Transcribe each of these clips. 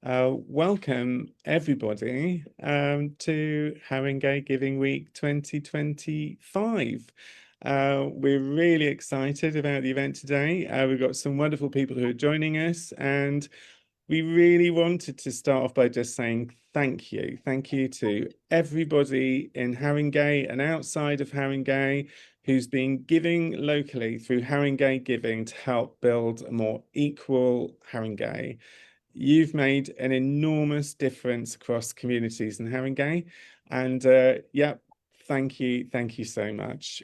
Welcome everybody to Haringey Giving Week 2025. We're really excited about the event today. We've got some wonderful people who are joining us, and we really wanted to start off by just saying thank you. Thank you to everybody in Haringey and outside of Haringey who's been giving locally through Haringey Giving to help build a more equal Haringey. You've made an enormous difference across communities in Haringey, and yeah, thank you so much.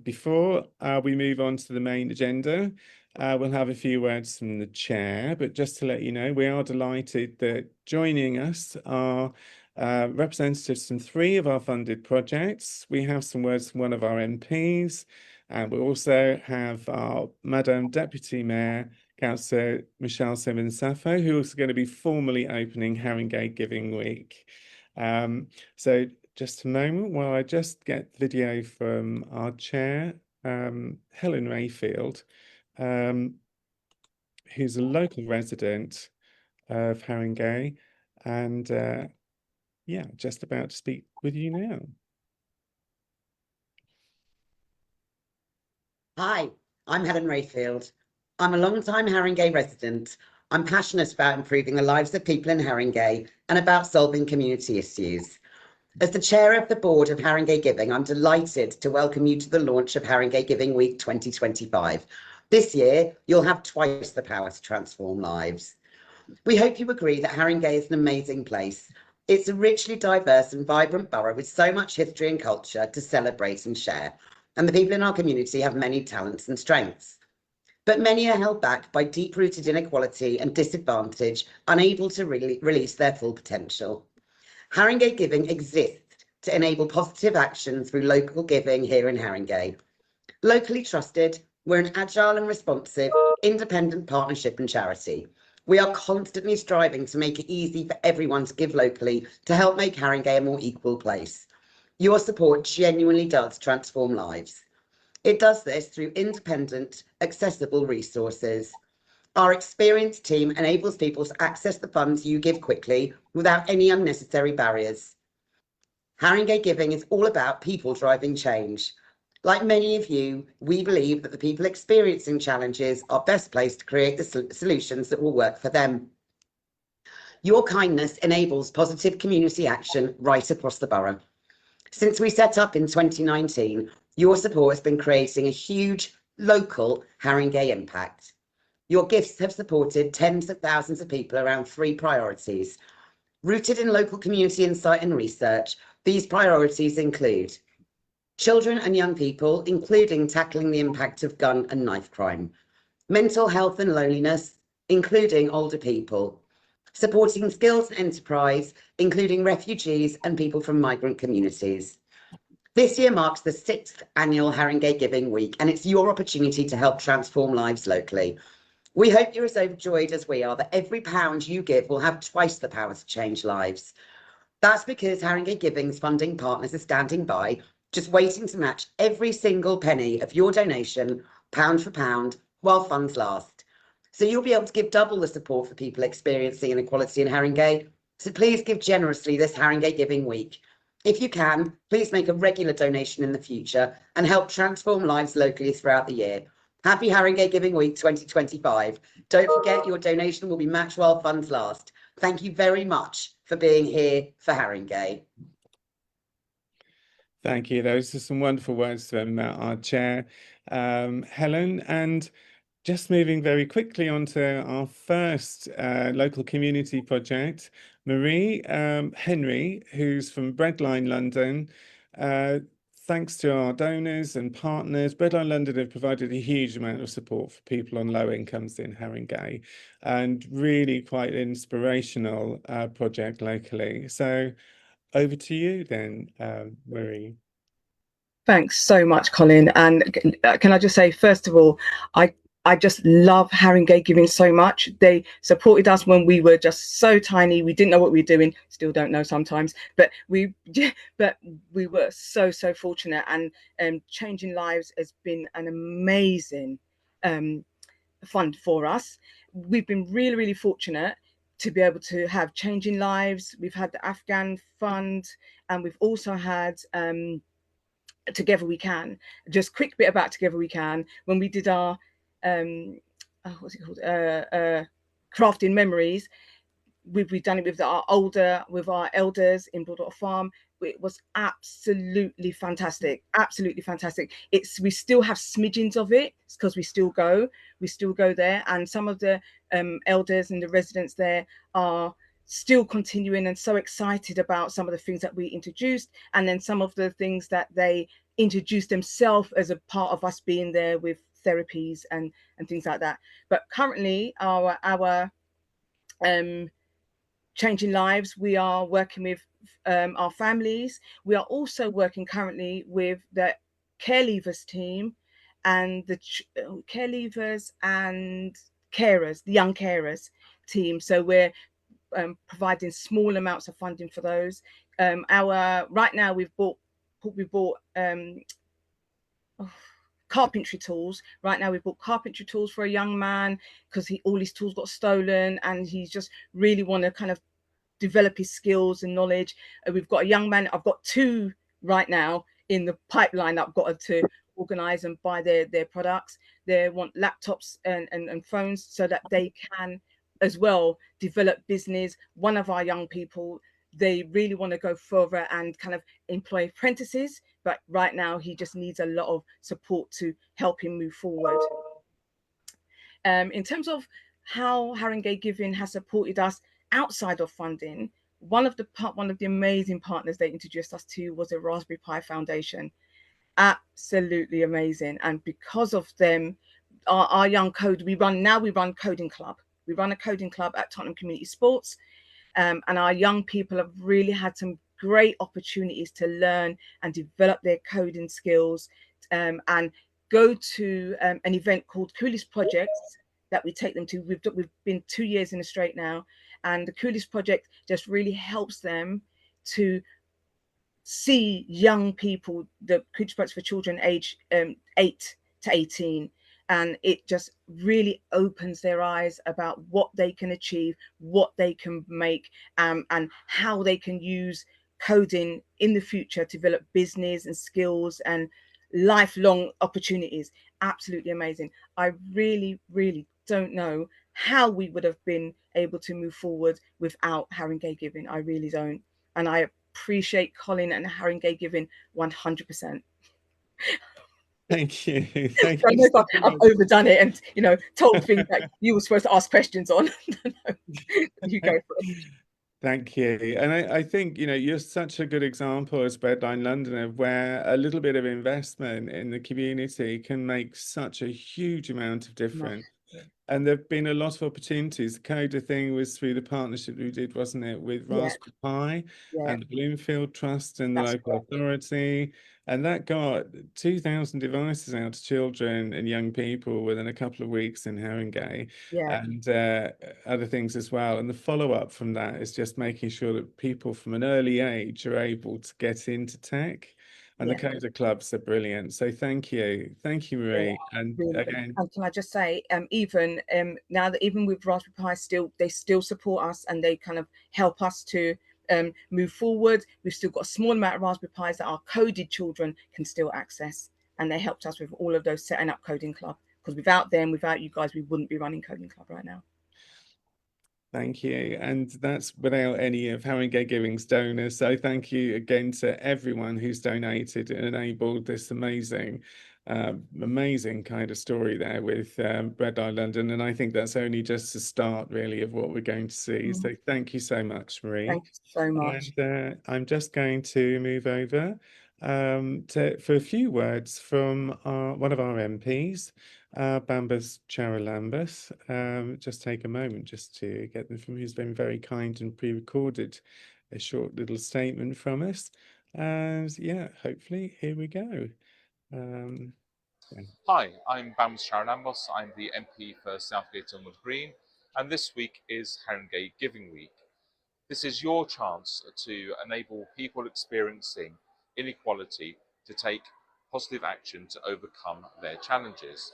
Before we move on to the main agenda, we'll have a few words from the chair, but just to let you know, we are delighted that joining us are representatives from 3 of our funded projects. We have some words from one of our MPs, and we also have our Madam Deputy Mayor, Councillor Michelle Simmons-Sappho, who is going to be formally opening Haringey Giving Week. So just a moment while I just get video from our chair, Helen Rayfield, who's a local resident of Haringey, and yeah, just about to speak with you now. Hi, I'm Helen Rayfield. I'm a long-time Haringey resident. I'm passionate about improving the lives of people in Haringey and about solving community issues. As the chair of the board of Haringey Giving, I'm delighted to welcome you to the launch of Haringey Giving Week 2025. This year, you'll have twice the power to transform lives. We hope you agree that Haringey is an amazing place. It's a richly diverse and vibrant borough with so much history and culture to celebrate and share. And the people in our community have many talents and strengths. But many are held back by deep-rooted inequality and disadvantage, unable to release their full potential. Haringey Giving exists to enable positive action through local giving here in Haringey. Locally trusted, we're an agile and responsive, independent partnership and charity. We are constantly striving to make it easy for everyone to give locally to help make Haringey a more equal place. Your support genuinely does transform lives. It does this through independent, accessible resources. Our experienced team enables people to access the funds you give quickly without any unnecessary barriers. Haringey Giving is all about people driving change. Like many of you, we believe that the people experiencing challenges are best placed to create the solutions that will work for them. Your kindness enables positive community action right across the borough. Since we set up in 2019, your support has been creating a huge local Haringey impact. Your gifts have supported tens of thousands of people around 3 priorities. Rooted in local community insight and research, these priorities include children and young people, including tackling the impact of gun and knife crime, mental health and loneliness, including older people, supporting skills and enterprise, including refugees and people from migrant communities. This year marks the 6th annual Haringey Giving Week, and it's your opportunity to help transform lives locally. We hope you're as overjoyed as we are that every pound you give will have twice the power to change lives. That's because Haringey Giving's funding partners are standing by, just waiting to match every single penny of your donation, pound for pound, while funds last. So you'll be able to give double the support for people experiencing inequality in Haringey. So please give generously this Haringey Giving Week. If you can, please make a regular donation in the future and help transform lives locally throughout the year. Happy Haringey Giving Week 2025. Don't forget your donation will be matched while funds last. Thank you very much for being here for Haringey. Thank you. Those are some wonderful words from our chair, Helen. And just moving very quickly on to our first local community project, Marie Henry, who's from Breadline London. Thanks to our donors and partners, Breadline London have provided a huge amount of support for people on low incomes in Haringey, and really quite an inspirational project locally. So over to you then, Marie. Thanks so much, Colin. And can I just say, first of all, I just love Haringey Giving so much. They supported us when we were just so tiny. We didn't know what we were doing. Still don't know sometimes, but we were so fortunate. And changing lives has been an amazing fund for us. We've been really fortunate to be able to have Changing Lives. We've had the Afghan Fund, and we've also had Together We Can. Just quick bit about Together We Can. When we did our what's it called, crafting memories, we've done it with our elders in Broadwater Farm. It was absolutely fantastic, absolutely fantastic. We still have smidgens of it because we still go there, and some of the elders and the residents there are still continuing and so excited about some of the things that we introduced, and then some of the things that they introduced themselves as a part of us being there with therapies and things like that. But currently our Changing Lives, we are working with our families. We are also working currently with the care leavers team and the care leavers and carers, the young carers team. So we're providing small amounts of funding for those. Right now we've bought carpentry tools. Right now we've bought carpentry tools for a young man because all his tools got stolen, and he's just really want to kind of develop his skills and knowledge. We've got a young man. I've got two right now in the pipeline that I've got to organize and buy their products. They want laptops and phones so that they can as well develop business. One of our young people, they really want to go further and kind of employ apprentices, but right now he just needs a lot of support to help him move forward. In terms of how Haringey Giving has supported us outside of funding, one of the amazing partners they introduced us to was the Raspberry Pi Foundation. Absolutely amazing. And because of them, our young code, we run coding club. We run a coding club at Tottenham Community Sports, and our young people have really had some great opportunities to learn and develop their coding skills, and go to an event called Coolest Projects that we take them to. We've been 2 years in a straight now, and the Coolest Project just really helps them to see young people, the Coolest Project for children age 8 to 18, and it just really opens their eyes about what they can achieve, what they can make, and how they can use coding in the future to develop business and skills and lifelong opportunities. Absolutely amazing. I really, really don't know how we would have been able to move forward without Haringey Giving. I really don't. And I appreciate Colin and Haringey Giving 100%. Thank you. I know if I've overdone it and told things that you were supposed to ask questions on. You go for it. Thank you. And I think, you're such a good example as Breadline Londoner, where a little bit of investment in the community can make such a huge amount of difference. And there've been a lot of opportunities. The Coda thing was through the partnership we did, wasn't it, with Raspberry Pi and the Bloomfield Trust and the local authority. And that got 2,000 devices out to children and young people within a couple of weeks in Haringey, and other things as well. And the follow-up from that is just making sure that people from an early age are able to get into tech. And the Coda clubs are brilliant. So thank you, Marie. And really. again, And can I just say, even now that even with Raspberry Pi, they still support us and they kind of help us to move forward. We've still got a small amount of Raspberry Pis that our coded children can still access, and they helped us with all of those setting up Coding Club, because without them, without you guys, we wouldn't be running Coding Club right now. Thank you. And that's without any of Haringey Giving's donors. So thank you again to everyone who's donated and enabled this amazing kind of story there with Breadline London. And I think that's only just the start, really, of what we're going to see. So thank you so much, Marie. Thank you so much. And I'm just going to move over for a few words from one of our MPs, Bambas Charalambas. Just take a moment just to get them from who's been very kind and pre-recorded a short little statement from us. And hopefully here we go. Hi, I'm Bambas Charalambos. I'm the MP for Southgate Elmwood Green, and this week is Haringey Giving Week. This is your chance to enable people experiencing inequality to take positive action to overcome their challenges.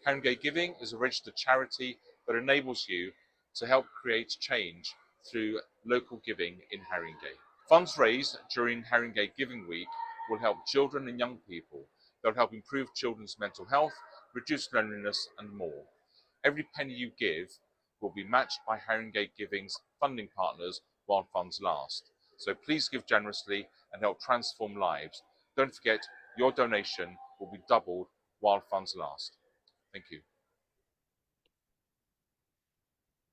Haringey Giving is a registered charity that enables you to help create change through local giving in Haringey. Funds raised during Haringey Giving Week will help children and young people. They'll help improve children's mental health, reduce loneliness, and more. Every penny you give will be matched by Haringey Giving's funding partners while funds last. So please give generously and help transform lives. Don't forget, your donation will be doubled while funds last. Thank you.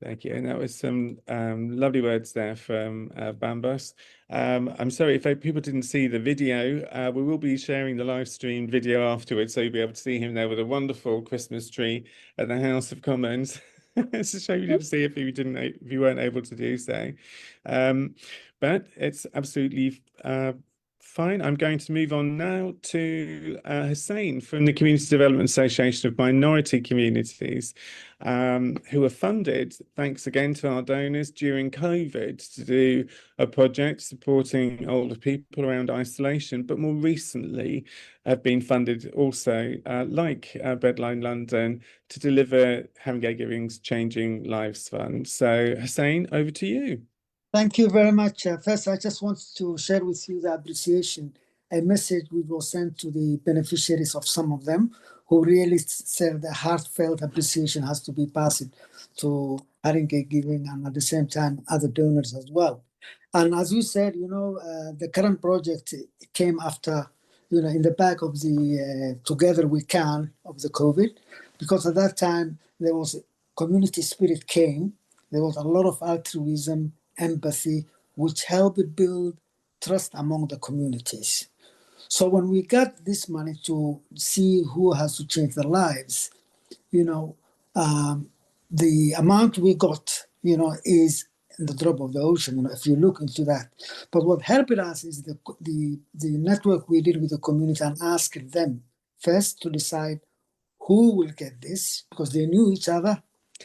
Thank you. And that was some lovely words there from Bambos. I'm sorry if people didn't see the video. We will be sharing the live stream video afterwards, so you'll be able to see him there with a wonderful Christmas tree at the House of Commons. It's a shame you didn't see it if you weren't able to do so. But it's absolutely fine. I'm going to move on now to Hussein from the Community Development Association of Minority Communities, who were funded, thanks again to our donors, during COVID to do a project supporting older people around isolation, but more recently have been funded also, like Breadline London, to deliver Haringey Giving's Changing Lives Fund. So Hussein, over to you. Thank you very much. First, I just want to share with you the appreciation, a message we will send to the beneficiaries of some of them who really said the heartfelt appreciation has to be passed to Haringey Giving and at the same time other donors as well. And as you said, the current project came after, in the back of the Together We Can of the COVID, because at that time there was community spirit came, there was a lot of altruism, empathy, which helped build trust among the communities. So when we got this money to see who has to change their lives, the amount we got, is in the drop of the ocean, if you look into that. But what helped us is the network we did with the community and asked them first to decide who will get this, because they knew each other,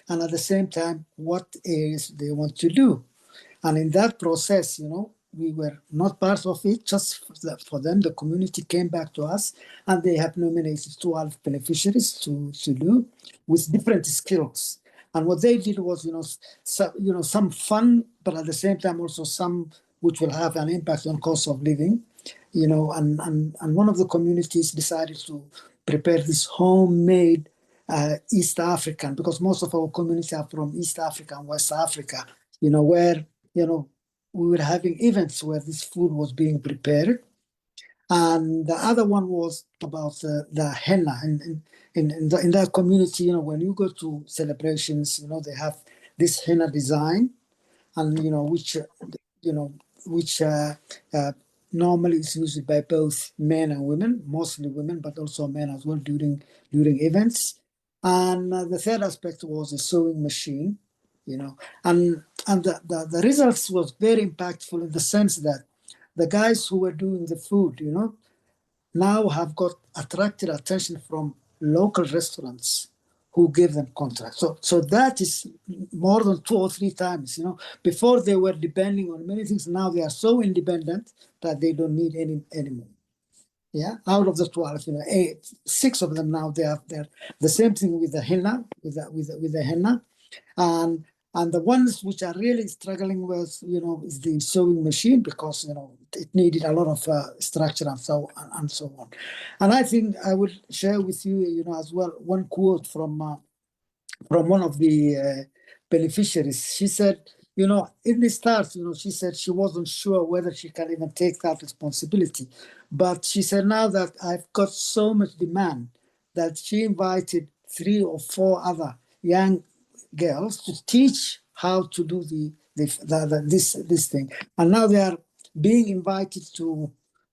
and at the same time, what areas they want to do. And in that process, we were not part of it, just for them. The community came back to us and they have nominated 12 beneficiaries to do with different skills. And what they did was, some fun, but at the same time also some which will have an impact on cost of living, and one of the communities decided to prepare this homemade East African, because most of our communities are from East Africa and West Africa, where we were having events where this food was being prepared. And the other one was about the henna. In that community, when you go to celebrations, they have this henna design, and which normally is used by both men and women, mostly women, but also men as well during events. And the third aspect was a sewing machine, and the results was very impactful in the sense that the guys who were doing the food, now have got attracted attention from local restaurants who gave them contracts. So that is more than 2 or 3 times. Before they were depending on many things. Now they are so independent that they don't need any anymore. Yeah, out of the 12, 6 of them now they're the same thing with the henna, with the henna, and the ones which are really struggling with, is the sewing machine, because it needed a lot of structure and so on. And I think I will share with you, as well, one quote from one of the beneficiaries. She said, in the start, she said she wasn't sure whether she can even take that responsibility. But she said, now that I've got so much demand, that she invited 3 or 4 other young girls to teach how to do this thing. And now they are being invited to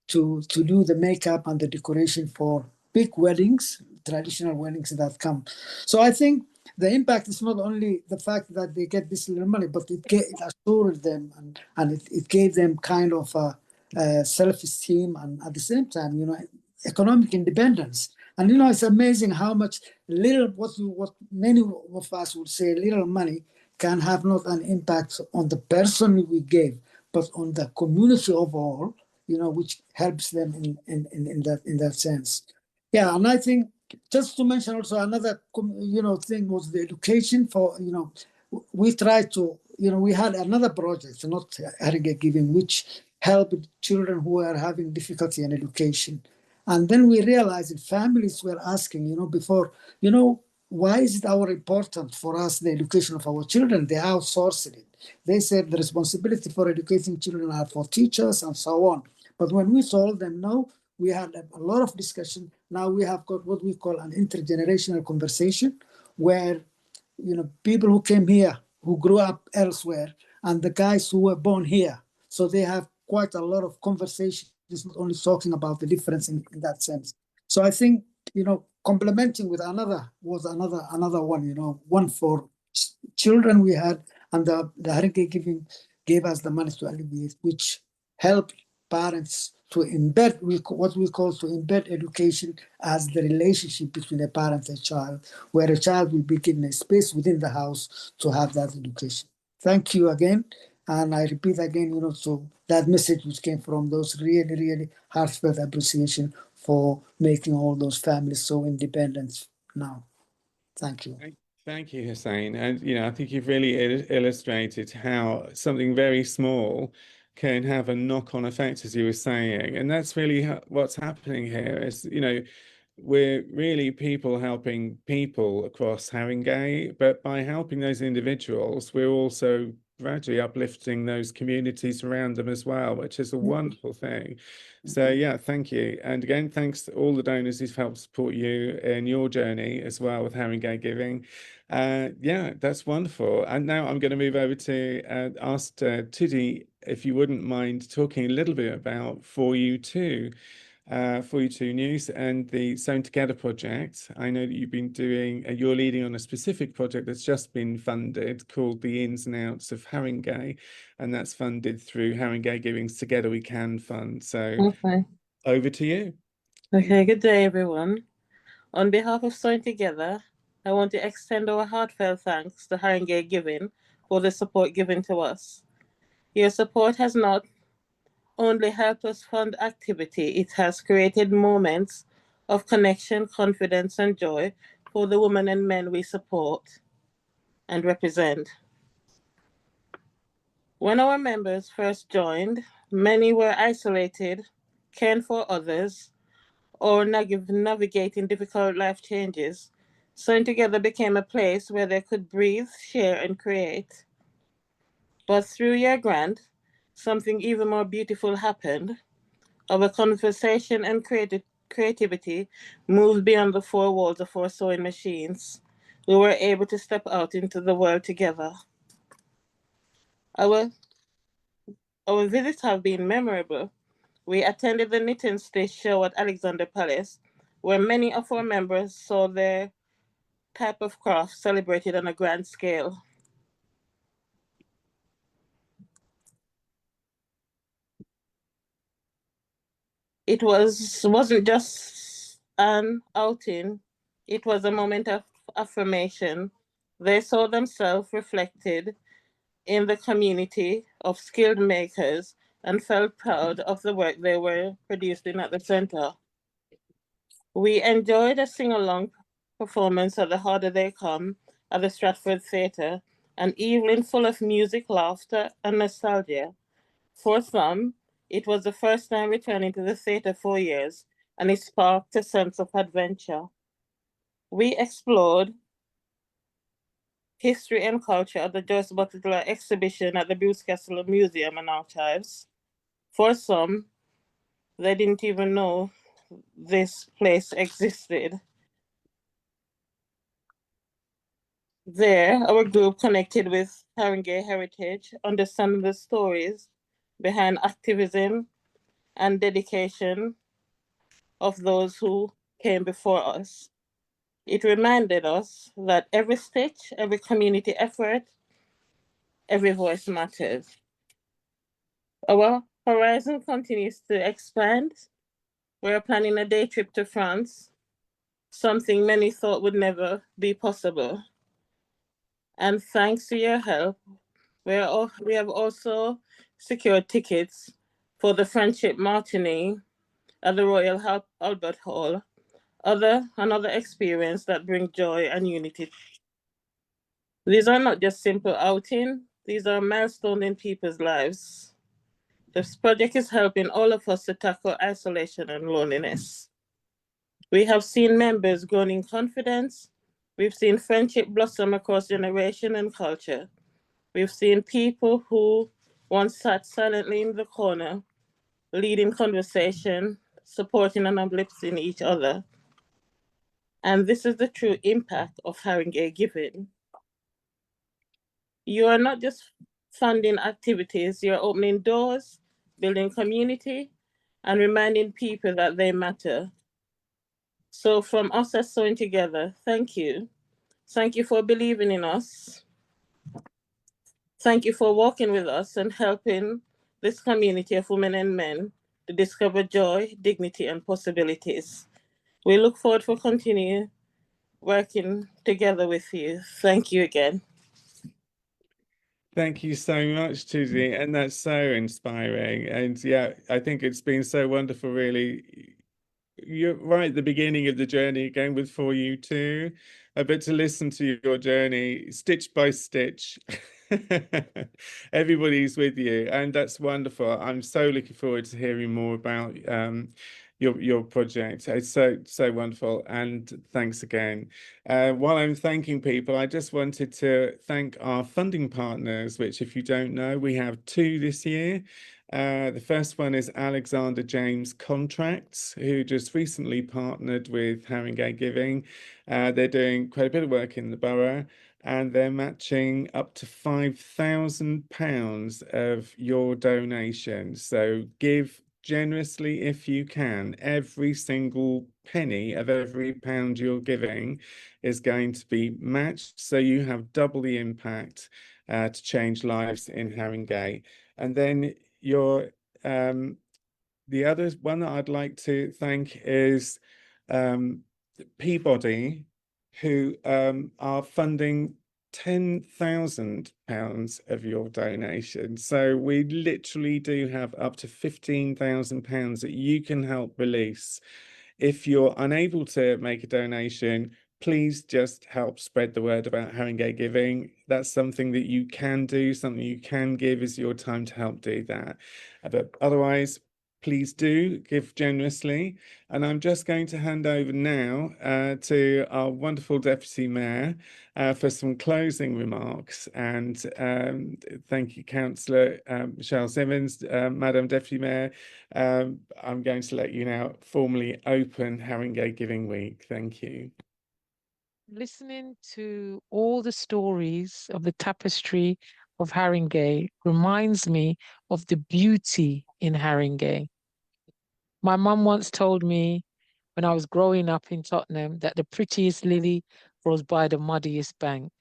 do the makeup and the decoration for big weddings, traditional weddings that come. So I think the impact is not only the fact that they get this little money, but it assured them and it gave them kind of self-esteem, and at the same time, economic independence. And it's amazing how much little, what many of us would say, little money can have not an impact on the person we gave, but on the community overall, which helps them in that sense. Yeah, and I think just to mention also another, thing was the education for, we tried to, we had another project, not Haringey Giving, which helped children who are having difficulty in education. And then we realized families were asking, before, why is it our important for us, the education of our children? They outsourced it. They said the responsibility for educating children are for teachers and so on. But when we told them no, we had a lot of discussion. Now we have got what we call an intergenerational conversation, where people who came here, who grew up elsewhere, and the guys who were born here. So they have quite a lot of conversations, not only talking about the difference in that sense. So I think, complementing with another one, one for children we had, and the Haringey Giving gave us the money to alleviate, which helped parents to embed what we call to embed education as the relationship between a parent and child, where a child will be given a space within the house to have that education. Thank you again. And I repeat again, so that message which came from those really, really heartfelt appreciation for making all those families so independent now. Thank you. Thank you, Hussein. And, I think you've really illustrated how something very small can have a knock-on effect, as you were saying. And that's really what's happening here is, we're really people helping people across Haringey, but by helping those individuals, we're also gradually uplifting those communities around them as well, which is a wonderful thing. So yeah, thank you. And again, thanks to all the donors who've helped support you in your journey as well with Haringey Giving. Yeah, that's wonderful. And now I'm going to move over to ask Tudi if you wouldn't mind talking a little bit about For You Too. For You Too News and the Sewn Together project. I know that you've been doing, you're leading on a specific project that's just been funded called The Ins and Outs of Haringey, and that's funded through Haringey Giving's Together We Can fund. So over to you. Okay, good day, everyone. On behalf of Sewn Together, I want to extend our heartfelt thanks to Haringey Giving for the support given to us. Your support has not only helped us fund activity, it has created moments of connection, confidence, and joy for the women and men we support and represent. When our members first joined, many were isolated, caring for others, or navigating difficult life changes. Sewn Together became a place where they could breathe, share, and create. But through your grant, something even more beautiful happened. Our conversation and creativity moved beyond the four walls of our sewing machines. We were able to step out into the world together. Our visits have been memorable. We attended the Knit and Stitch show at Alexander Palace, where many of our members saw their type of craft celebrated on a grand scale. It wasn't just an outing, it was a moment of affirmation. They saw themselves reflected in the community of skilled makers and felt proud of the work they were producing at the center. We enjoyed a sing-along performance at The Harder They Come at the Stratford Theatre, an evening full of music, laughter, and nostalgia. For some, it was the first time returning to the theatre for years, and it sparked a sense of adventure. We explored history and culture at the Joyce Butler exhibition at the Bruce Castle Museum and Archives. For some, they didn't even know this place existed. There, our group connected with Haringey heritage, understanding the stories behind activism and dedication of those who came before us. It reminded us that every stitch, every community effort, every voice matters. Our horizon continues to expand. We're planning a day trip to France, something many thought would never be possible. And thanks to your help, we have also secured tickets for the Friendship Martini at the Royal Albert Hall, another experience that brings joy and unity. These are not just simple outing, these are milestones in people's lives. This project is helping all of us to tackle isolation and loneliness. We have seen members grow in confidence. We've seen friendship blossom across generation and culture. We've seen people who once sat silently in the corner, leading conversation, supporting and uplifting each other. And this is the true impact of Haringey giving. You are not just funding activities, you're opening doors, building community, and reminding people that they matter. So from us as Sewing Together, thank you. Thank you for believing in us. Thank you for walking with us and helping this community of women and men to discover joy, dignity, and possibilities. We look forward for continue working together with you. Thank you again. Thank you so much, Tuzi, and that's so inspiring. And yeah, I think it's been so wonderful, really. You're right at the beginning of the journey again with For You Too, but to listen to your journey stitch by stitch. Everybody's with you, and that's wonderful. I'm so looking forward to hearing more about your project. It's so wonderful, and thanks again. While I'm thanking people, I just wanted to thank our funding partners, which, if you don't know, we have 2 this year. The first one is Alexander James Contracts, who just recently partnered with Haringey Giving. They're doing quite a bit of work in the borough, and they're matching up to £5,000 of your donation. So give generously if you can. Every single penny of every pound you're giving is going to be matched, so you have double the impact to change lives in Haringey. And then the other one that I'd like to thank is Peabody, who are funding £10,000 of your donation. So we literally do have up to £15,000 that you can help release. If you're unable to make a donation, please just help spread the word about Haringey Giving. That's something that you can do, something you can give is your time to help do that. But otherwise, please do give generously. And I'm just going to hand over now to our wonderful Deputy Mayor for some closing remarks. And thank you, Councillor Michelle Simmons, Madam Deputy Mayor. I'm going to let you now formally open Haringey Giving Week. Thank you. Listening to all the stories of the tapestry of Haringey reminds me of the beauty in Haringey. My mum once told me when I was growing up in Tottenham that the prettiest lily grows by the muddiest bank.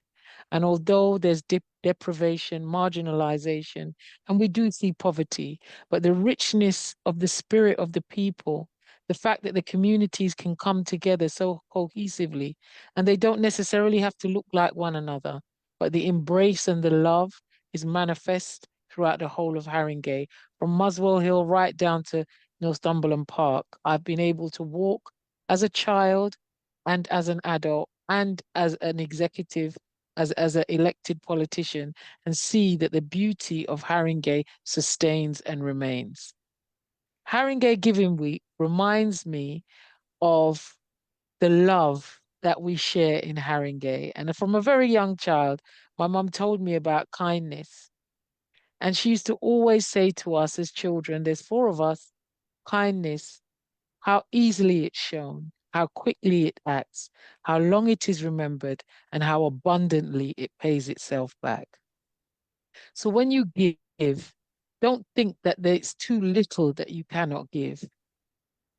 And although there's deprivation, marginalization, and we do see poverty, but the richness of the spirit of the people, the fact that the communities can come together so cohesively, and they don't necessarily have to look like one another, but the embrace and the love is manifest throughout the whole of Haringey, from Muswell Hill right down to Northumberland Park. I've been able to walk as a child and as an adult and as an executive as an elected politician and see that the beauty of Haringey sustains and remains. Haringey Giving Week reminds me of the love that we share in Haringey. And from a very young child, my mum told me about kindness. And she used to always say to us as children, there's 4 of us, kindness, how easily it's shown, how quickly it acts, how long it is remembered, and how abundantly it pays itself back. So when you give, don't think that there's too little that you cannot give.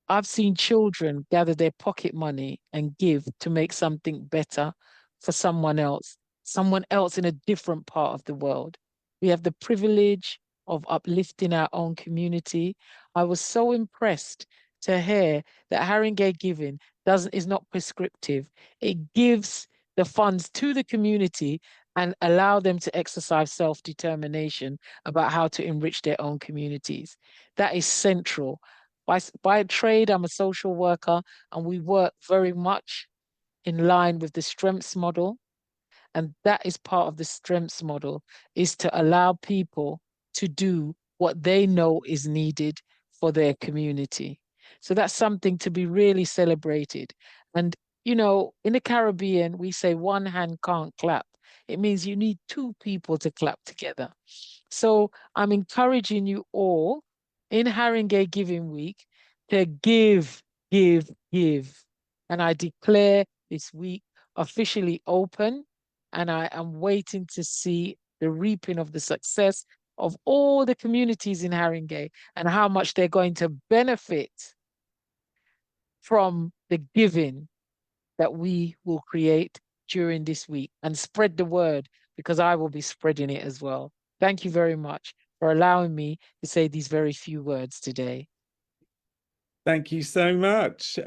I've seen children gather their pocket money and give to make something better for someone else in a different part of the world. We have the privilege of uplifting our own community. I was so impressed to hear that Haringey Giving is not prescriptive. It gives the funds to the community and allow them to exercise self-determination about how to enrich their own communities. That is central. By trade, I'm a social worker, and we work very much in line with the strengths model. And that is part of the strengths model, is to allow people to do what they know is needed for their community. So that's something to be really celebrated. And, you know, in the Caribbean, we say one hand can't clap. It means you need two people to clap together. So I'm encouraging you all in Haringey Giving Week to give, give, give. And I declare this week officially open, and I am waiting to see the reaping of the success of all the communities in Haringey and how much they're going to benefit from the giving that we will create during this week, and spread the word, because I will be spreading it as well. Thank you very much for allowing me to say these very few words today. Thank you so much.